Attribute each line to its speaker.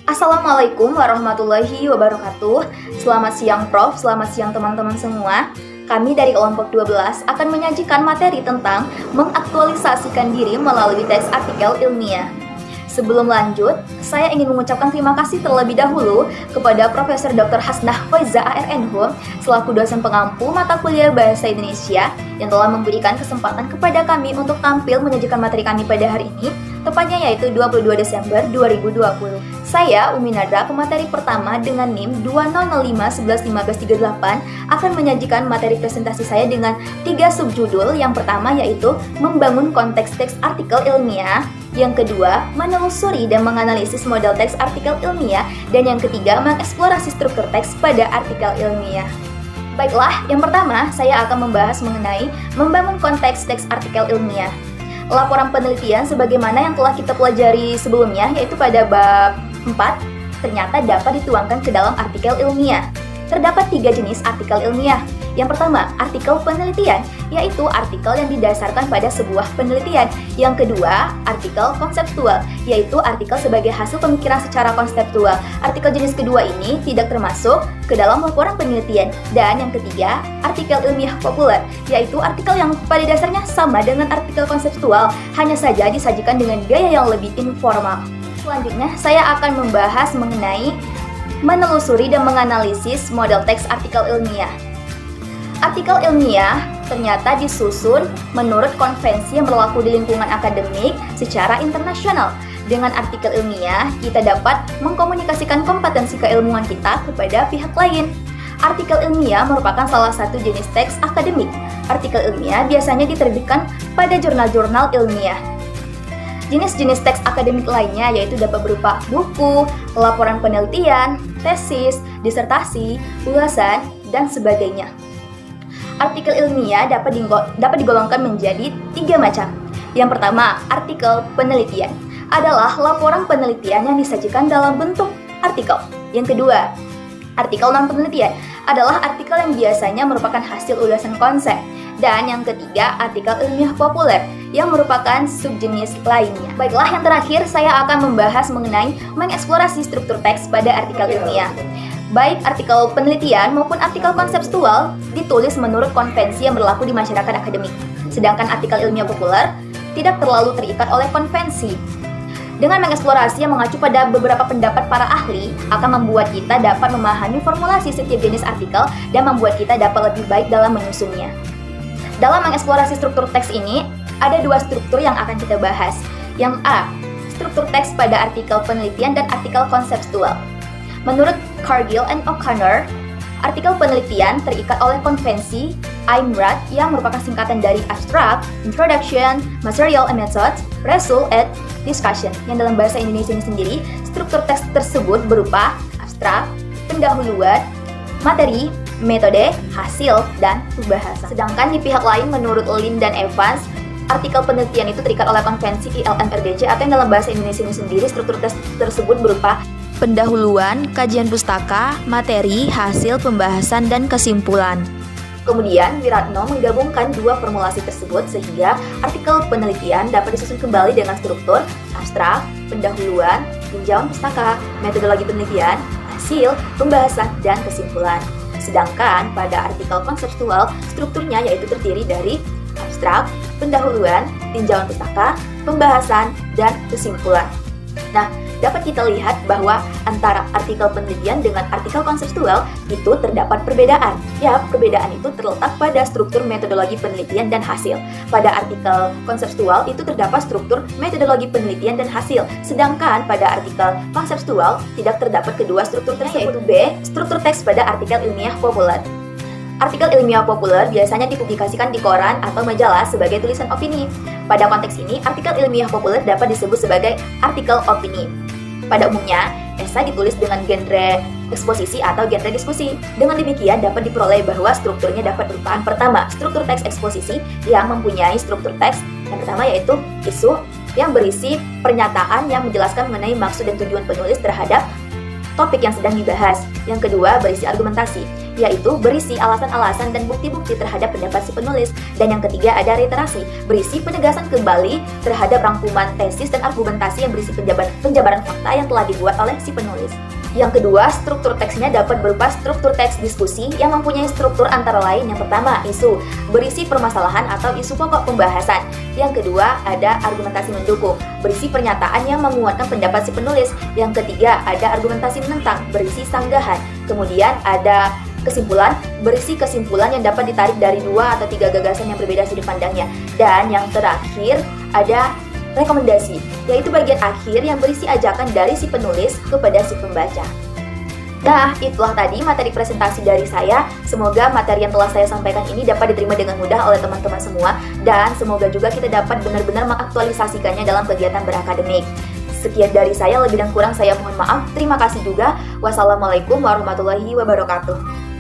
Speaker 1: Assalamualaikum warahmatullahi wabarakatuh. Selamat siang Prof, selamat siang teman-teman semua. Kami dari kelompok 12 akan menyajikan materi tentang mengaktualisasikan diri melalui teks artikel ilmiah. Sebelum lanjut, saya ingin mengucapkan terima kasih terlebih dahulu kepada Profesor Dr. Hasnah Faiza ARNH selaku dosen pengampu mata kuliah Bahasa Indonesia yang telah memberikan kesempatan kepada kami untuk tampil menyajikan materi kami pada hari ini, tepatnya yaitu 22 Desember 2020. Saya, Umi Nadra, pemateri pertama dengan NIM 2005111538 akan menyajikan materi presentasi saya dengan 3 subjudul. Yang pertama yaitu membangun konteks teks artikel ilmiah, yang kedua menelusuri dan menganalisis model teks artikel ilmiah, dan yang ketiga mengeksplorasi struktur teks pada artikel ilmiah. Baiklah, yang pertama saya akan membahas mengenai membangun konteks teks artikel ilmiah. Laporan penelitian sebagaimana yang telah kita pelajari sebelumnya, yaitu pada bab 4, ternyata dapat dituangkan ke dalam artikel ilmiah. Terdapat 3 jenis artikel ilmiah. Yang pertama, artikel penelitian, yaitu artikel yang didasarkan pada sebuah penelitian. Yang kedua, artikel konseptual, yaitu artikel sebagai hasil pemikiran secara konseptual. Artikel jenis kedua ini tidak termasuk ke dalam laporan penelitian. Dan yang ketiga, artikel ilmiah populer, yaitu artikel yang pada dasarnya sama dengan artikel konseptual, hanya saja disajikan dengan gaya yang lebih informal. Selanjutnya, saya akan membahas mengenai menelusuri dan menganalisis model teks artikel ilmiah. Artikel ilmiah ternyata disusun menurut konvensi yang berlaku di lingkungan akademik secara internasional. Dengan artikel ilmiah, kita dapat mengkomunikasikan kompetensi keilmuan kita kepada pihak lain. Artikel ilmiah merupakan salah satu jenis teks akademik. Artikel ilmiah biasanya diterbitkan pada jurnal-jurnal ilmiah. Jenis-jenis teks akademik lainnya yaitu dapat berupa buku, laporan penelitian, tesis, disertasi, ulasan, dan sebagainya. Artikel ilmiah dapat digolongkan menjadi 3 macam. Yang pertama, artikel penelitian adalah laporan penelitian yang disajikan dalam bentuk artikel. Yang kedua, artikel non-penelitian adalah artikel yang biasanya merupakan hasil ulasan konsep. Dan yang ketiga, artikel ilmiah populer yang merupakan subjenis lainnya. Baiklah, yang terakhir saya akan membahas mengenai mengeksplorasi struktur teks pada artikel ilmiah. Baik artikel penelitian maupun artikel konseptual ditulis menurut konvensi yang berlaku di masyarakat akademik. Sedangkan artikel ilmiah populer tidak terlalu terikat oleh konvensi. Dengan mengeksplorasi yang mengacu pada beberapa pendapat para ahli, akan membuat kita dapat memahami formulasi setiap jenis artikel dan membuat kita dapat lebih baik dalam menyusunnya. Dalam mengeksplorasi struktur teks ini, ada 2 struktur yang akan kita bahas. Yang A, struktur teks pada artikel penelitian dan artikel konseptual. Menurut Cargill and O'Connor, artikel penelitian terikat oleh konvensi IMRAD yang merupakan singkatan dari Abstract, Introduction, Material and Methods, Result, and Discussion. Yang dalam bahasa Indonesia ini sendiri, struktur teks tersebut berupa abstrak, pendahuluan, materi, metode, hasil, dan pembahasan. Sedangkan di pihak lain, menurut Lin dan Evans, artikel penelitian itu terikat oleh konvensi ILM-RDC, atau yang dalam bahasa Indonesia ini sendiri, struktur teks tersebut berupa pendahuluan, kajian pustaka, materi, hasil, pembahasan, dan kesimpulan. Kemudian, Wiratno menggabungkan 2 formulasi tersebut sehingga artikel penelitian dapat disusun kembali dengan struktur abstrak, pendahuluan, tinjauan pustaka, metodologi penelitian, hasil, pembahasan, dan kesimpulan. Sedangkan pada artikel konseptual, strukturnya yaitu terdiri dari abstrak, pendahuluan, tinjauan pustaka, pembahasan, dan kesimpulan. Nah, dapat kita lihat bahwa antara artikel penelitian dengan artikel konseptual itu terdapat perbedaan. Ya, perbedaan itu terletak pada struktur metodologi penelitian dan hasil. Pada artikel konseptual itu terdapat struktur metodologi penelitian dan hasil. Sedangkan pada artikel konseptual tidak terdapat kedua struktur tersebut, yaitu B, struktur teks pada artikel ilmiah populer. Artikel ilmiah populer biasanya dipublikasikan di koran atau majalah sebagai tulisan opini. Pada konteks ini, artikel ilmiah populer dapat disebut sebagai artikel opini. Pada umumnya, esai ditulis dengan genre eksposisi atau genre diskusi. Dengan demikian dapat diperoleh bahwa strukturnya dapat berupa pertama, struktur teks eksposisi yang mempunyai struktur teks yang pertama yaitu isu yang berisi pernyataan yang menjelaskan mengenai maksud dan tujuan penulis terhadap topik yang sedang dibahas. Yang kedua berisi argumentasi yaitu berisi alasan-alasan dan bukti-bukti terhadap pendapat si penulis. Dan yang ketiga ada reiterasi, berisi penegasan kembali terhadap rangkuman tesis dan argumentasi yang berisi penjabaran fakta yang telah dibuat oleh si penulis. Yang kedua, struktur teksnya dapat berupa struktur teks diskusi yang mempunyai struktur antara lain. Yang pertama, isu, berisi permasalahan atau isu pokok pembahasan. Yang kedua, ada argumentasi mendukung, berisi pernyataan yang menguatkan pendapat si penulis. Yang ketiga, ada argumentasi menentang, berisi sanggahan. Kemudian ada kesimpulan, berisi kesimpulan yang dapat ditarik dari 2 atau 3 gagasan yang berbeda sudut pandangnya. Dan yang terakhir, ada rekomendasi, yaitu bagian akhir yang berisi ajakan dari si penulis kepada si pembaca. Nah, itulah tadi materi presentasi dari saya. Semoga materi yang telah saya sampaikan ini dapat diterima dengan mudah oleh teman-teman semua, dan semoga juga kita dapat benar-benar mengaktualisasikannya dalam kegiatan berakademik. Sekian dari saya, lebih dan kurang saya mohon maaf. Terima kasih juga. Wassalamualaikum warahmatullahi wabarakatuh.